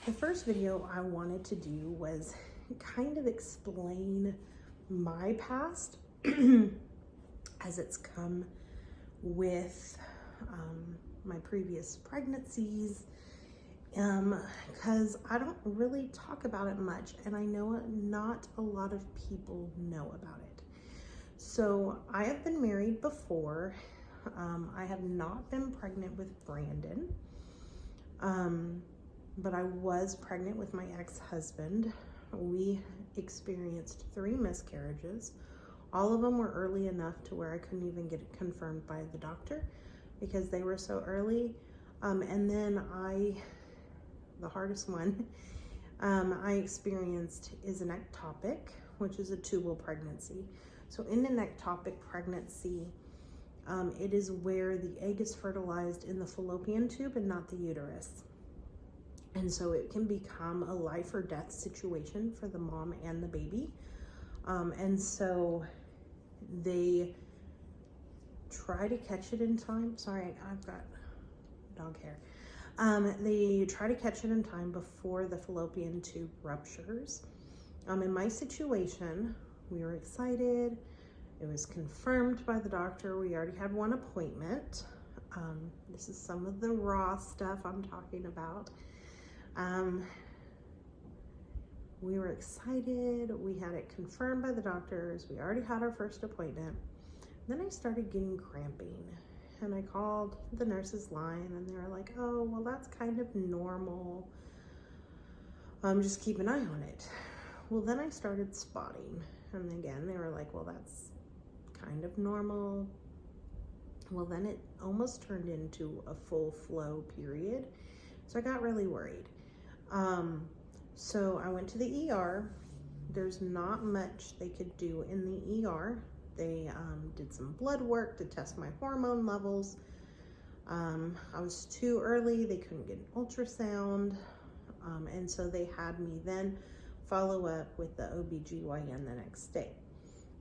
The first video I wanted to do was kind of explain my past as it's come with my previous pregnancies, because I don't really talk about it much, and I know not a lot of people know about it. So I have been married before. I have not been pregnant with Brandon, but I was pregnant with my ex-husband. We experienced 3 miscarriages. All of them were early enough to where I couldn't even get it confirmed by the doctor because they were so early. And then the hardest one I experienced is an ectopic, which is a tubal pregnancy. So in an ectopic pregnancy, it is where the egg is fertilized in the fallopian tube and not the uterus. And so it can become a life or death situation for the mom and the baby. And so they try to catch it in time. Sorry, I've got dog hair. They try to catch it in time before the fallopian tube ruptures. In my situation, we were excited. It was confirmed by the doctor. We already had 1 appointment. This is some of the raw stuff I'm talking about. We were excited. We had it confirmed by the doctors. We already had our first appointment. Then I started getting cramping, and I called the nurse's line, and they were like, "Oh, well, that's kind of normal. Just keep an eye on it." Well, then I started spotting, and again, they were like, "Well, that's kind of normal." Well, then it almost turned into a full flow period. So I got really worried. So I went to the ER. There's not much they could do in the ER. They did some blood work to test my hormone levels. I was too early. They couldn't get an ultrasound. And so they had me then follow up with the OBGYN the next day.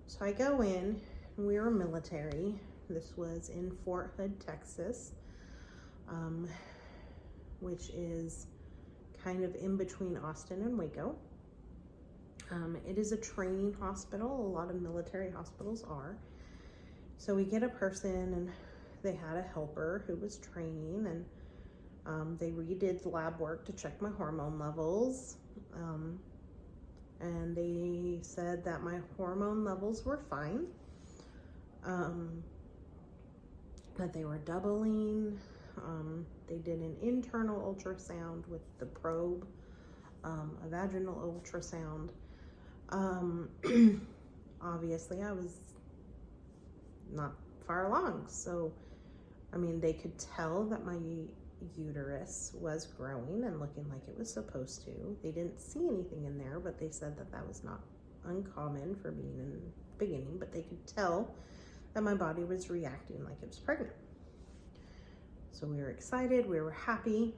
So I go in, and we were military. This was in Fort Hood, Texas, which is kind of in between Austin and Waco. It is a training hospital. A lot of military hospitals are. So we get a person, and they had a helper who was training, and they redid the lab work to check my hormone levels. And they said that my hormone levels were fine, that they were doubling. They did an internal ultrasound with the probe, a vaginal ultrasound. Obviously I was not far along. So, I mean, they could tell that my uterus was growing and looking like it was supposed to. They didn't see anything in there, but they said that that was not uncommon for being in the beginning, but they could tell that my body was reacting like it was pregnant. So we were excited, we were happy.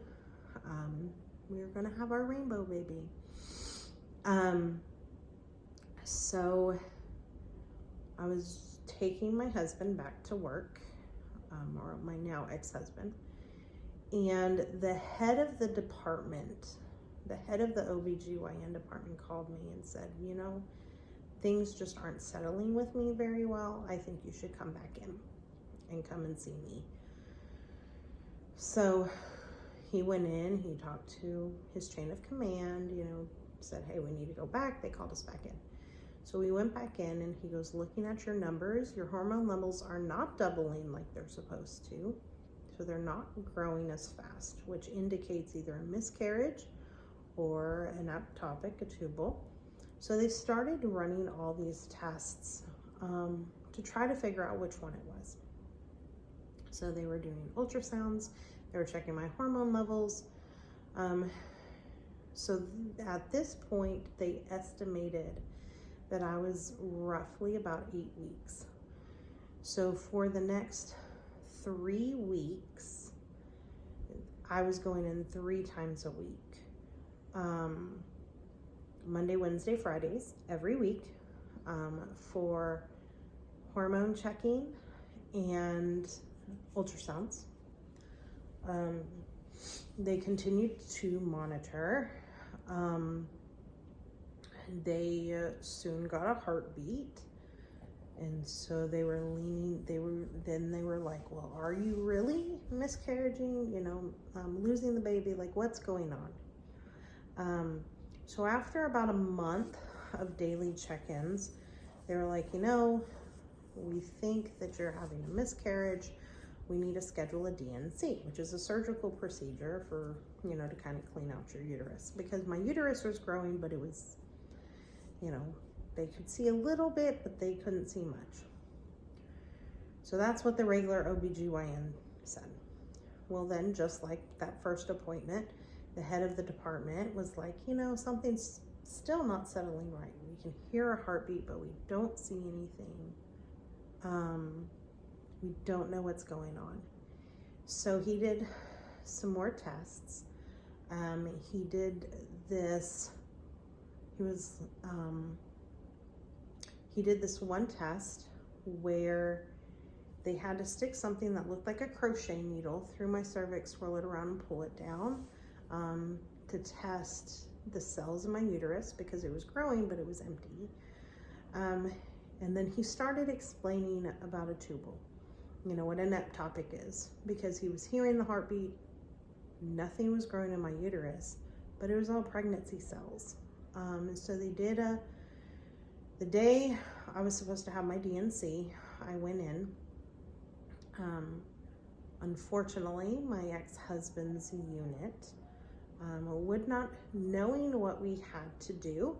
We were gonna have our rainbow baby. So I was taking my husband back to work, or my now ex-husband, and the head of the department, the head of the OBGYN department called me and said, "You know, things just aren't settling with me very well. I think you should come back in and come and see me." So he went in, he talked to his chain of command, said, "Hey, we need to go back." They called us back in. So we went back in, and he goes, "Looking at your numbers, your hormone levels are not doubling like they're supposed to. So they're not growing as fast, which indicates either a miscarriage or an ectopic, a tubal." So they started running all these tests to try to figure out which one it was. So they were doing ultrasounds, they were checking my hormone levels. So at this point, they estimated that I was roughly about 8 weeks. So for the next 3 weeks, I was going in 3 times a week. Monday, Wednesday, Fridays, every week, for hormone checking and ultrasounds. They continued to monitor. They soon got a heartbeat. And so they were like, well, are you really miscarriaging, losing the baby? Like, what's going on? So after about a month of daily check-ins, they were like, we think that you're having a miscarriage. We need to schedule a DNC, which is a surgical procedure for, to kind of clean out your uterus. Because my uterus was growing, but it was, they could see a little bit, but they couldn't see much. So that's what the regular OBGYN said. Well, then, just like that first appointment, the head of the department was like, something's still not settling right. We can hear a heartbeat, but we don't see anything. We don't know what's going on. So he did some more tests. He did this. He did this one test where they had to stick something that looked like a crochet needle through my cervix, swirl it around and pull it down, to test the cells in my uterus because it was growing, but it was empty. And then he started explaining about a tubal, what an ectopic is, because he was hearing the heartbeat. Nothing was growing in my uterus, but it was all pregnancy cells. And so they did the day I was supposed to have my DNC, I went in. Unfortunately, my ex-husband's unit would not, knowing what we had to do,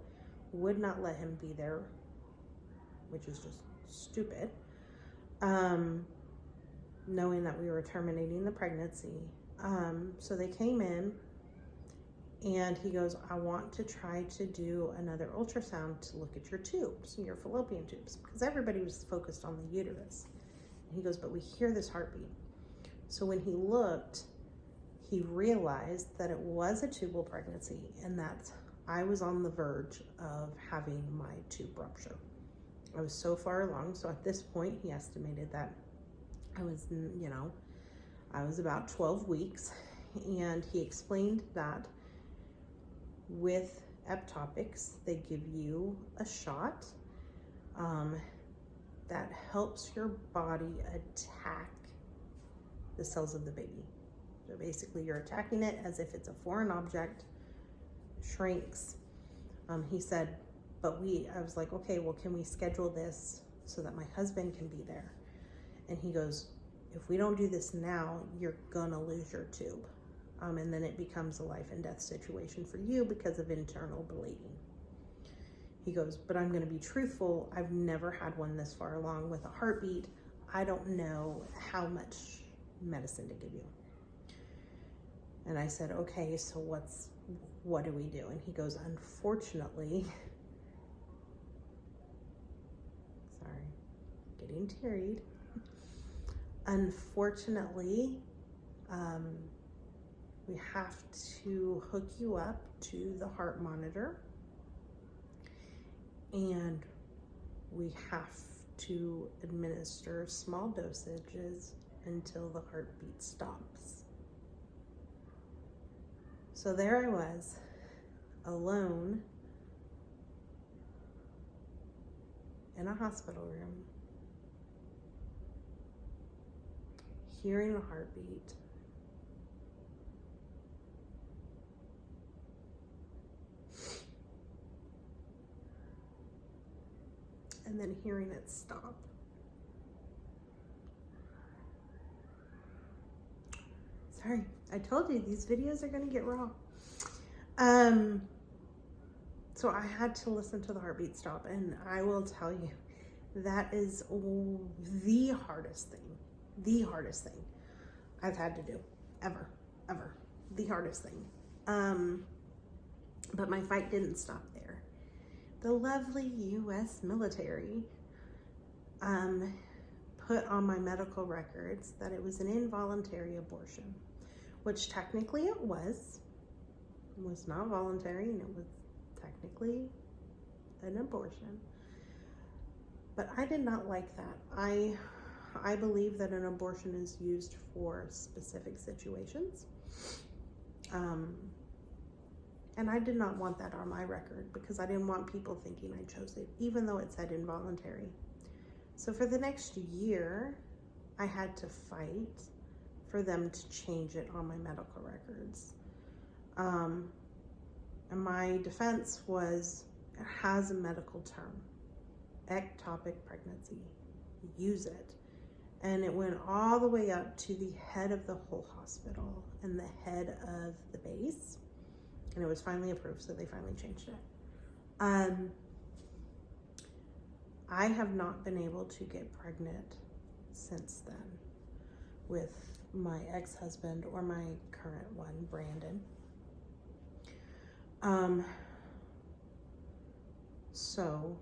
would not let him be there, which is just stupid. Knowing that we were terminating the pregnancy. So they came in and he goes, I want to try to do another ultrasound to look at your tubes, your fallopian tubes, because everybody was focused on the uterus. And he goes, but we hear this heartbeat. So when he looked, he realized that it was a tubal pregnancy and that I was on the verge of having my tube rupture. I was so far along. So at this point, he estimated that I was about 12 weeks. And he explained that with ectopics, they give you a shot that helps your body attack the cells of the baby. So basically you're attacking it as if it's a foreign object, shrinks. He said, I was like, okay, well, can we schedule this so that my husband can be there? And he goes, if we don't do this now, you're gonna lose your tube. And then it becomes a life and death situation for you because of internal bleeding. He goes, but I'm gonna be truthful. I've never had one this far along with a heartbeat. I don't know how much medicine to give you. And I said, okay, so what do we do? And he goes, unfortunately, sorry, getting teary. Unfortunately, we have to hook you up to the heart monitor, and we have to administer small dosages until the heartbeat stops. So there I was, alone in a hospital room, hearing the heartbeat. And then hearing it stop. Sorry, I told you these videos are gonna get raw. So I had to listen to the heartbeat stop, and I will tell you, that is the hardest thing I've had to do, ever, the hardest thing. But my fight didn't stop there. The lovely U.S. military put on my medical records that it was an involuntary abortion, which technically it was not voluntary, and it was technically an abortion. But I did not like that. I believe that an abortion is used for specific situations. And I did not want that on my record because I didn't want people thinking I chose it, even though it said involuntary. So for the next year, I had to fight for them to change it on my medical records. And my defense was, it has a medical term, ectopic pregnancy, use it. And it went all the way up to the head of the whole hospital and the head of the base. And it was finally approved, so they finally changed it. I have not been able to get pregnant since then with my ex-husband or my current one, Brandon. So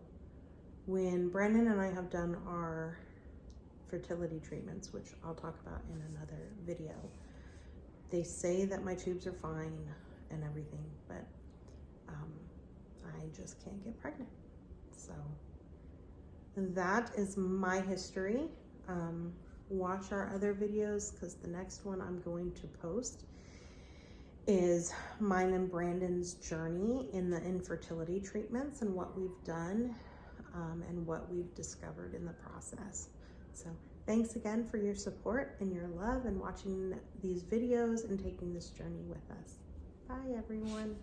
when Brandon and I have done our fertility treatments, which I'll talk about in another video, they say that my tubes are fine and everything, but I just can't get pregnant. So that is my history. Watch our other videos because the next one I'm going to post is mine and Brandon's journey in the infertility treatments and what we've done and what we've discovered in the process. So thanks again for your support and your love and watching these videos and taking this journey with us. Bye, everyone.